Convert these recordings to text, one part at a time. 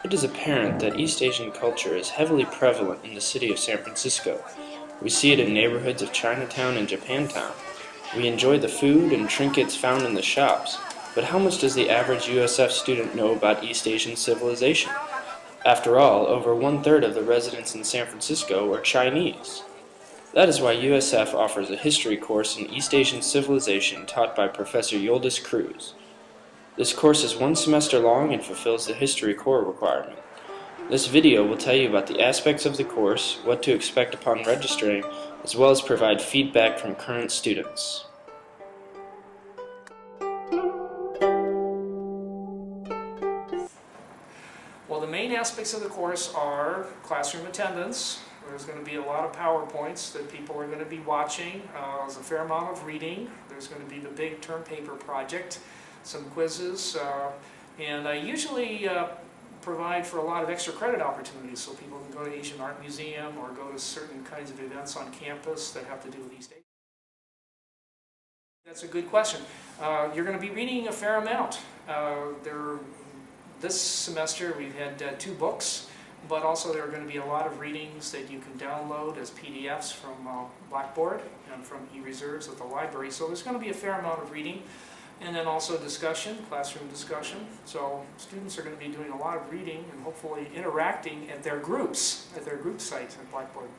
It is apparent that East Asian culture is heavily prevalent in the city of San Francisco. We see it in neighborhoods of Chinatown and Japantown. We enjoy the food and trinkets found in the shops, but how much does the average USF student know about East Asian civilization? After all, over one-third of the residents in San Francisco are Chinese. That is why USF offers a history course in East Asian civilization taught by Professor Yoldis Cruz. This course is one semester long and fulfills the history core requirement. This video will tell you about the aspects of the course, what to expect upon registering, as well as provide feedback from current students. Well, the main aspects of the course are classroom attendance. There's going to be a lot of PowerPoints that people are going to be watching. There's a fair amount of reading. There's going to be the big term paper project, some quizzes, and I usually provide for a lot of extra credit opportunities so people can go to Asian Art Museum or go to certain kinds of events on campus that have to do with East Asia. That's a good question. You're going to be reading a fair amount. This semester we've had 2 books, but also there are going to be a lot of readings that you can download as PDFs from Blackboard and from eReserves at the library. So there's going to be a fair amount of reading, and then also discussion, classroom discussion. So students are going to be doing a lot of reading and hopefully interacting at their groups, at their group sites at Blackboard.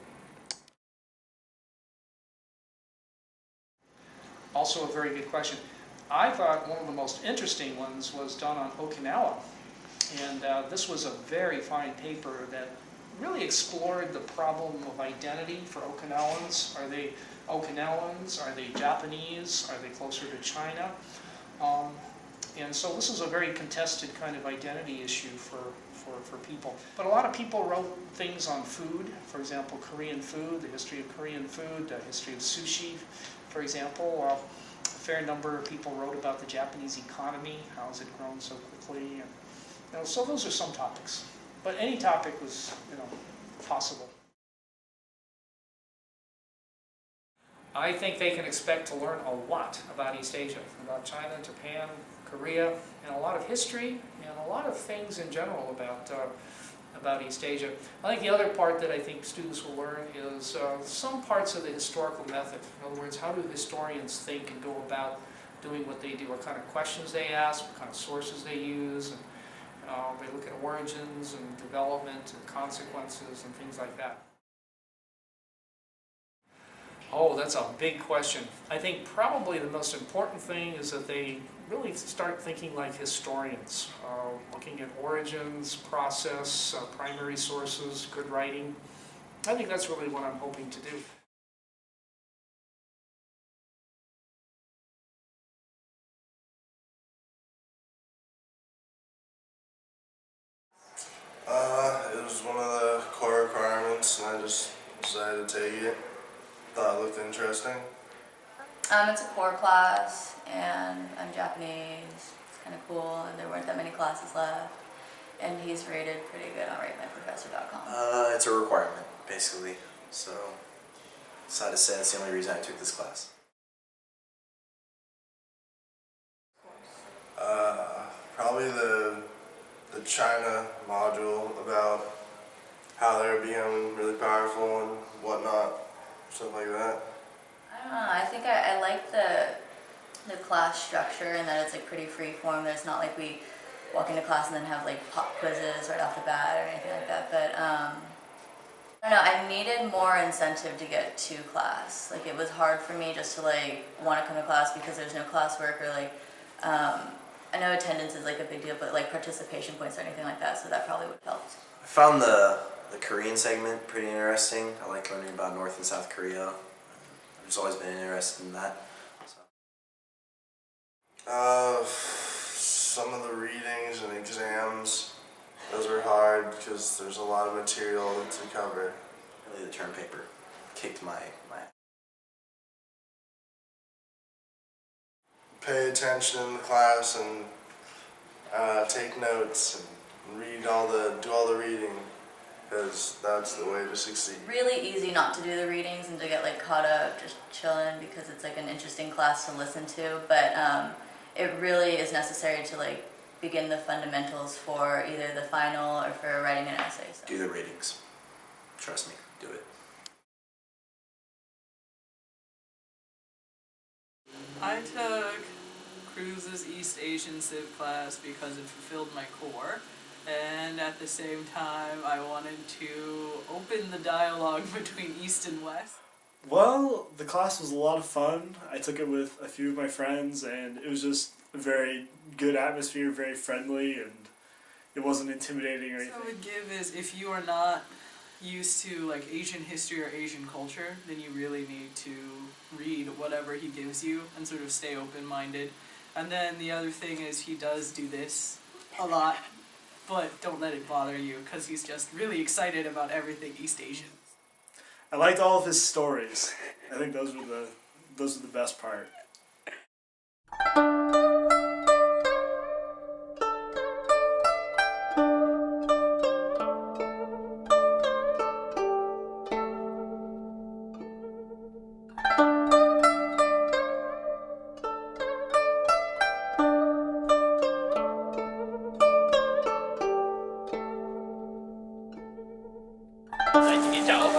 Also a very good question. I thought one of the most interesting ones was done on Okinawa. And this was a very fine paper that really explored the problem of identity for Okinawans. Are they Okinawans? Are they Japanese? Are they closer to China? And so this is a very contested kind of identity issue for people. But a lot of people wrote things on food, for example, Korean food, the history of Korean food, the history of sushi, for example. A fair number of people wrote about the Japanese economy, how has it grown so quickly. And, so those are some topics. But any topic was, possible. I think they can expect to learn a lot about East Asia, about China, Japan, Korea, and a lot of history, and a lot of things in general about East Asia. I think the other part that I think students will learn is some parts of the historical method. In other words, how do historians think and go about doing what they do? What kind of questions they ask, what kind of sources they use, and they look at origins and development and consequences and things like that. Oh, that's a big question. I think probably the most important thing is that they really start thinking like historians, looking at origins, process, primary sources, good writing. I think that's really what I'm hoping to do. It was one of the core requirements, and I just decided to take it. Thought it looked interesting. It's a core class, and I'm Japanese. It's kind of cool, and there weren't that many classes left. And he's rated pretty good on ratemyprofessor.com. It's a requirement, basically. So, sad to say, that's the only reason I took this class. Probably the China module about how they're becoming really powerful and whatnot, stuff like that. I don't know. I think I like the class structure and that it's like pretty free form. There's not like we walk into class and then have like pop quizzes right off the bat or anything like that. But I don't know. I needed more incentive to get to class. Like it was hard for me just to like want to come to class because there's no classwork or like. I know attendance is like a big deal, but like participation points or anything like that, so that probably would help. I found the Korean segment pretty interesting. I like learning about North and South Korea. I've just always been interested in that. So. Some of the readings and exams, those were hard because there's a lot of material to cover. Really, the term paper kicked my Pay attention in the class and take notes and do all the reading, because that's the way to succeed. Really easy not to do the readings and to get like caught up just chilling because it's like an interesting class to listen to, but it really is necessary to like begin the fundamentals for either the final or for writing an essay. So. Do the readings. Trust me, do it. I took Cruz's East Asian Civ class because it fulfilled my core, and at the same time I wanted to open the dialogue between East and West. Well, the class was a lot of fun. I took it with a few of my friends, and it was just a very good atmosphere, very friendly, and it wasn't intimidating or So anything. I would give is, if you are not used to like Asian history or Asian culture, then you really need to read whatever he gives you and sort of stay open-minded. And then the other thing is he does do this a lot, but don't let it bother you because he's just really excited about everything East Asian. I liked all of his stories. I think those were the best part. Lại chị cháu